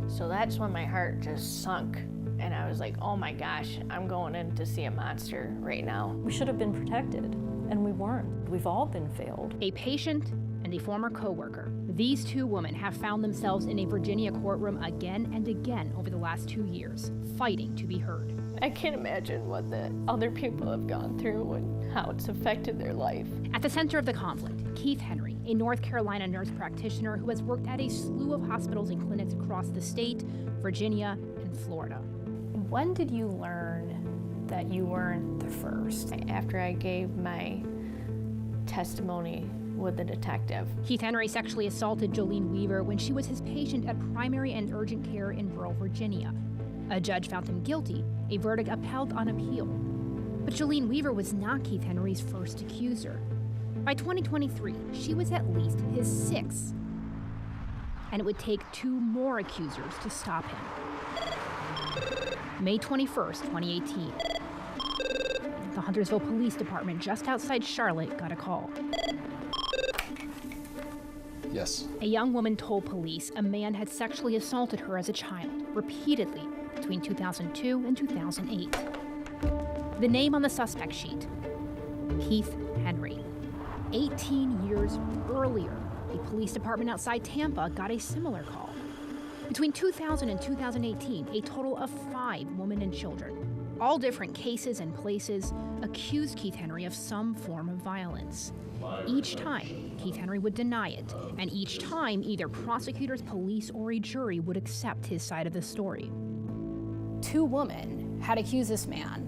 So that's when my heart just sunk. And I was like, oh my gosh, I'm going in to see a monster right now. We should have been protected, and we weren't. We've all been failed. A patient and a former coworker. These two women have found themselves in a Virginia courtroom again and again over the last 2 years, fighting to be heard. I can't imagine what the other people have gone through and how it's affected their life. At the center of the conflict, Keith Henry, a North Carolina nurse practitioner who has worked at a slew of hospitals and clinics across the state, Virginia, and Florida. When did you learn that you weren't the first? After I gave my testimony with the detective. Keith Henry sexually assaulted Jolene Weaver when she was his patient at primary and urgent care in rural Virginia. A judge found him guilty, a verdict upheld on appeal. But Jolene Weaver was not Keith Henry's first accuser. By 2023, she was at least his sixth. And it would take 2 more accusers to stop him. May 21st, 2018. The Huntersville Police Department just outside Charlotte got a call. Yes. A young woman told police a man had sexually assaulted her as a child, repeatedly, between 2002 and 2008. The name on the suspect sheet, Keith Henry. 18 years earlier, a police department outside Tampa got a similar call. Between 2000 and 2018, a total of 5 women and children, all different cases and places, accused Keith Henry of some form of violence. Each time, Keith Henry would deny it, and each time, either prosecutors, police, or a jury would accept his side of the story. 2 women had accused this man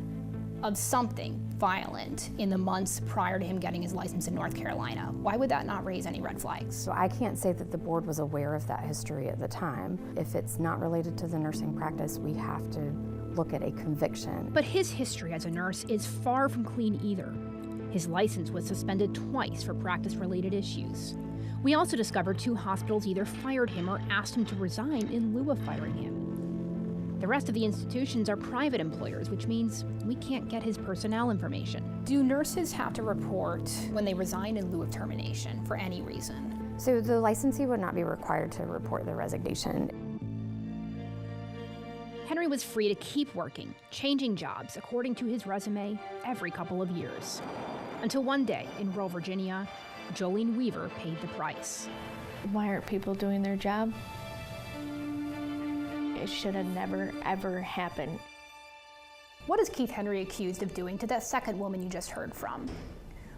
of something violent in the months prior to him getting his license in North Carolina. Why would that not raise any red flags? So I can't say that the board was aware of that history at the time. If it's not related to the nursing practice, we have to look at a conviction. But his history as a nurse is far from clean either. His license was suspended twice for practice-related issues. We also discovered 2 hospitals either fired him or asked him to resign in lieu of firing him. The rest of the institutions are private employers, which means we can't get his personnel information. Do nurses have to report when they resign in lieu of termination for any reason? So the licensee would not be required to report their resignation. Henry was free to keep working, changing jobs according to his resume every couple of years. Until one day in rural Virginia, Jolene Weaver paid the price. Why aren't people doing their job? It should have never, ever happened. What is Keith Henry accused of doing to that second woman you just heard from?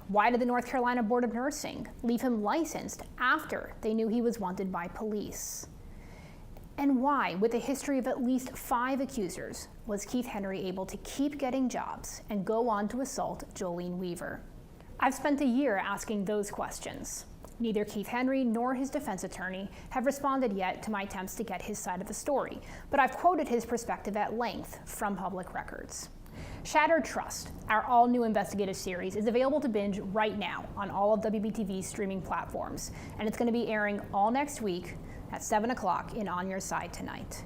Why did the North Carolina Board of Nursing leave him licensed after they knew he was wanted by police? And why, with a history of at least 5 accusers, was Keith Henry able to keep getting jobs and go on to assault Jolene Weaver? I've spent a year asking those questions. Neither Keith Henry nor his defense attorney have responded yet to my attempts to get his side of the story, but I've quoted his perspective at length from public records. Shattered Trust, our all-new investigative series, is available to binge right now on all of WBTV's streaming platforms, and it's going to be airing all next week at 7 o'clock in On Your Side Tonight.